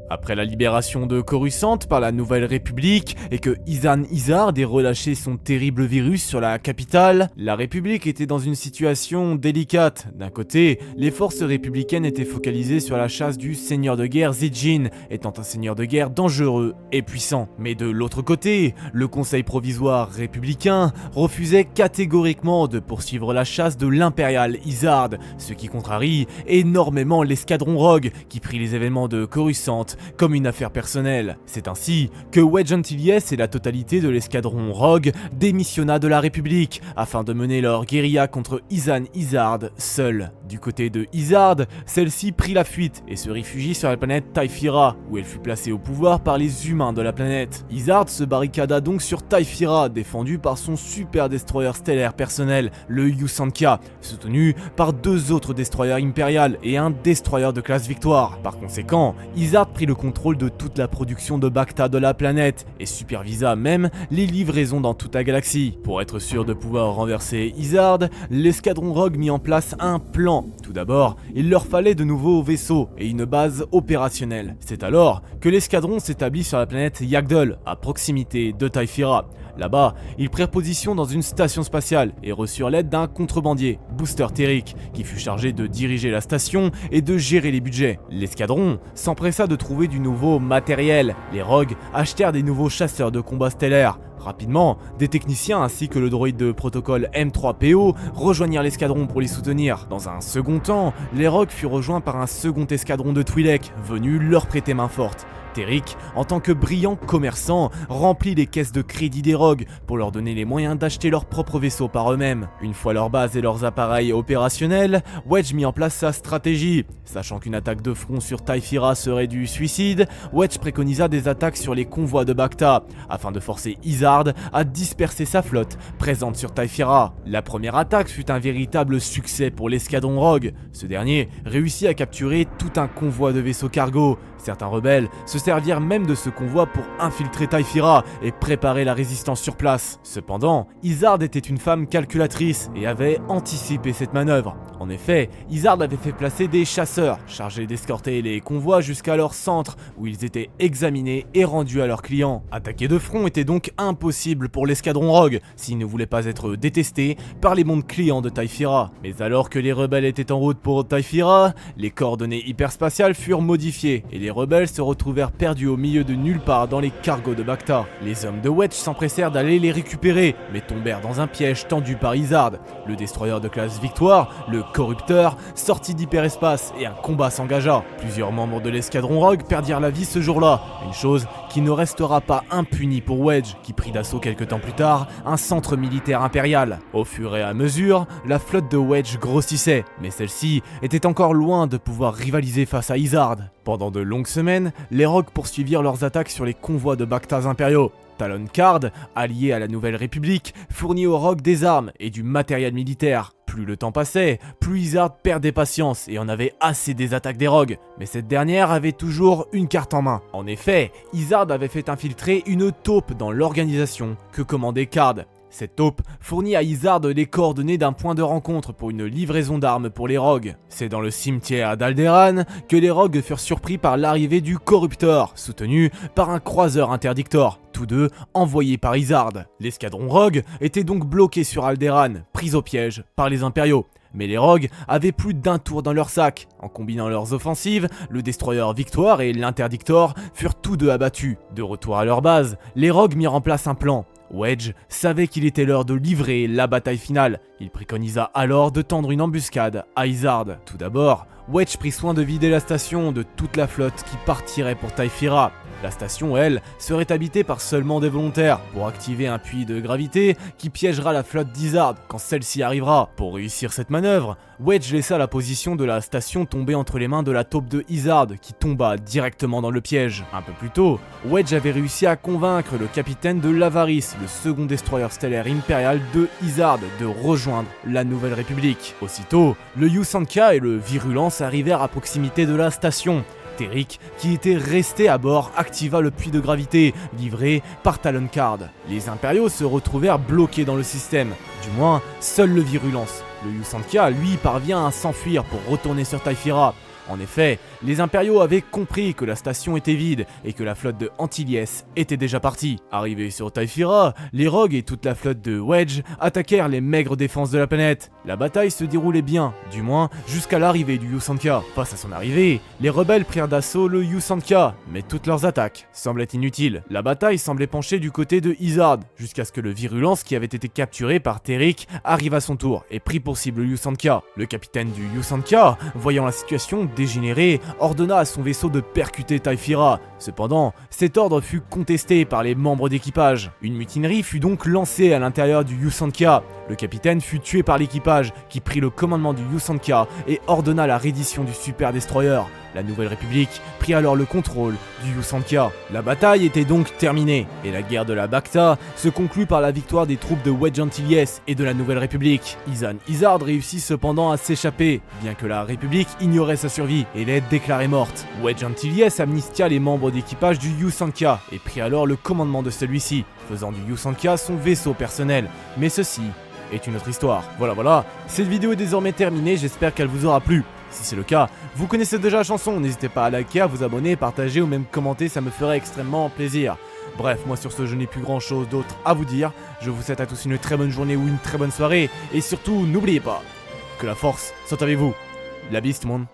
Après la libération de Coruscant par la Nouvelle République et que Izan Izard ait relâché son terrible virus sur la capitale, la République était dans une situation délicate. D'un côté, les forces républicaines étaient focalisées sur la chasse du seigneur de guerre Zijin, étant un seigneur de guerre dangereux et puissant. Mais de l'autre côté, le Conseil provisoire républicain refusait catégoriquement de poursuivre la chasse de l'impérial Izard, ce qui contrarie énormément l'escadron Rogue qui prit les événements de Coruscant comme une affaire personnelle. C'est ainsi que Wedge Antilles et la totalité de l'escadron Rogue démissionna de la République afin de mener leur guérilla contre Izan Izard seul. Du côté de Izard, celle-ci prit la fuite et se réfugie sur la planète Typhira, où elle fut placée au pouvoir par les humains de la planète. Izard se barricada donc sur Typhira, défendu par son super destroyer stellaire personnel, le Yusanka, soutenu par 2 autres destroyers impériales et un destroyer de classe Victoire. Par conséquent, Izard prit le contrôle de toute la production de Bacta de la planète et supervisa même les livraisons dans toute la galaxie. Pour être sûr de pouvoir renverser Izard, l'escadron Rogue mit en place un plan. Tout d'abord, il leur fallait de nouveaux vaisseaux et une base opérationnelle. C'est alors que l'escadron s'établit sur la planète Yagdol, à proximité de Typhira. Là-bas, ils prirent position dans une station spatiale et reçurent l'aide d'un contrebandier, Booster Terric, qui fut chargé de diriger la station et de gérer les budgets. L'escadron s'empressa de trouver du nouveau matériel. Les Rogues achetèrent des nouveaux chasseurs de combat stellaires. Rapidement, des techniciens ainsi que le droïde de protocole M3PO rejoignirent l'escadron pour les soutenir. Dans un second temps, les Rogues furent rejoints par un second escadron de Twi'lek, venu leur prêter main forte. Terric, en tant que brillant commerçant, remplit les caisses de crédit des Rogues pour leur donner les moyens d'acheter leurs propres vaisseaux par eux-mêmes. Une fois leur base et leurs appareils opérationnels, Wedge mit en place sa stratégie. Sachant qu'une attaque de front sur Typhira serait du suicide, Wedge préconisa des attaques sur les convois de Bacta, afin de forcer Izard à disperser sa flotte présente sur Typhira. La première attaque fut un véritable succès pour l'escadron Rogue. Ce dernier réussit à capturer tout un convoi de vaisseaux cargo. Certains rebelles se servirent même de ce convoi pour infiltrer Typhira et préparer la résistance sur place. Cependant, Izard était une femme calculatrice et avait anticipé cette manœuvre. En effet, Izard avait fait placer des chasseurs chargés d'escorter les convois jusqu'à leur centre où ils étaient examinés et rendus à leurs clients. Attaquer de front était donc impossible pour l'escadron Rogue s'il ne voulait pas être détesté par les mondes clients de Typhira. Mais alors que les rebelles étaient en route pour Typhira, les coordonnées hyperspatiales furent modifiées et les rebelles se retrouvèrent perdus au milieu de nulle part dans les cargos de Bacta. Les hommes de Wedge s'empressèrent d'aller les récupérer, mais tombèrent dans un piège tendu par Izard. Le destroyer de classe Victoire, le Corrupteur, sortit d'hyperespace et un combat s'engagea. Plusieurs membres de l'escadron Rogue perdirent la vie ce jour-là, une chose qui ne restera pas impunie pour Wedge, qui prit d'assaut quelque temps plus tard un centre militaire impérial. Au fur et à mesure, la flotte de Wedge grossissait, mais celle-ci était encore loin de pouvoir rivaliser face à Izard. Pendant de longues semaines, les Rogues poursuivirent leurs attaques sur les convois de Bactas impériaux. Talon Card, allié à la Nouvelle République, fournit aux Rogues des armes et du matériel militaire. Plus le temps passait, plus Izard perdait patience et en avait assez des attaques des Rogues, mais cette dernière avait toujours une carte en main. En effet, Izard avait fait infiltrer une taupe dans l'organisation que commandait Card. Cette taupe fournit à Izard les coordonnées d'un point de rencontre pour une livraison d'armes pour les Rogues. C'est dans le cimetière d'Alderaan que les Rogues furent surpris par l'arrivée du Corrupteur, soutenu par un croiseur interdictor, tous deux envoyés par Izard. L'escadron Rogue était donc bloqué sur Alderaan, pris au piège par les Impériaux. Mais les Rogues avaient plus d'un tour dans leur sac. En combinant leurs offensives, le destroyer Victoire et l'interdictor furent tous deux abattus. De retour à leur base, les Rogues mirent en place un plan. Wedge savait qu'il était l'heure de livrer la bataille finale. Il préconisa alors de tendre une embuscade à Izard. Tout d'abord, Wedge prit soin de vider la station de toute la flotte qui partirait pour Typhira. La station, elle, serait habitée par seulement des volontaires pour activer un puits de gravité qui piégera la flotte d'Izard quand celle-ci arrivera. Pour réussir cette manœuvre, Wedge laissa la position de la station tomber entre les mains de la taupe de Izard qui tomba directement dans le piège. Un peu plus tôt, Wedge avait réussi à convaincre le capitaine de l'Avarice, le second destroyer stellaire impérial de Izard, de rejoindre la Nouvelle République. Aussitôt, le Yusanka et le Virulence arrivèrent à proximité de la station. Terric, qui était resté à bord, activa le puits de gravité, livré par Talon Card. Les Impériaux se retrouvèrent bloqués dans le système, du moins, seul le Virulence. Le Yusanka, lui, parvient à s'enfuir pour retourner sur Typhira. En effet, les impériaux avaient compris que la station était vide et que la flotte de Antilles était déjà partie. Arrivés sur Taifira, les Rogues et toute la flotte de Wedge attaquèrent les maigres défenses de la planète. La bataille se déroulait bien, du moins jusqu'à l'arrivée du Yusanka. Face à son arrivée, les rebelles prirent d'assaut le Yusanka, mais toutes leurs attaques semblaient inutiles. La bataille semblait pencher du côté de Izard, jusqu'à ce que le Virulence qui avait été capturé par Terik arrive à son tour et prit pour cible le Yusanka. Le capitaine du Yusanka, voyant la situation dégénérée, ordonna à son vaisseau de percuter Taifira. Cependant, cet ordre fut contesté par les membres d'équipage. Une mutinerie fut donc lancée à l'intérieur du Yusanka. Le capitaine fut tué par l'équipage, qui prit le commandement du Yusanka et ordonna la reddition du Super Destroyer. La Nouvelle République prit alors le contrôle du Yusanka. La bataille était donc terminée, et la guerre de la Bacta se conclut par la victoire des troupes de Wedge Antilles et de la Nouvelle République. Izan Izard réussit cependant à s'échapper, bien que la République ignorait sa survie et l'ait déclarée morte. Wedge Antilles amnistia les membres d'équipage du Yusanka et prit alors le commandement de celui-ci, faisant du Yusanka son vaisseau personnel. Mais ceci est une autre histoire. Voilà, cette vidéo est désormais terminée, j'espère qu'elle vous aura plu. Si c'est le cas, vous connaissez déjà la chanson, n'hésitez pas à liker, à vous abonner, partager ou même commenter, ça me ferait extrêmement plaisir. Bref, moi sur ce, je n'ai plus grand chose d'autre à vous dire. Je vous souhaite à tous une très bonne journée ou une très bonne soirée. Et surtout, n'oubliez pas que la force soit avec vous. La bise tout le monde.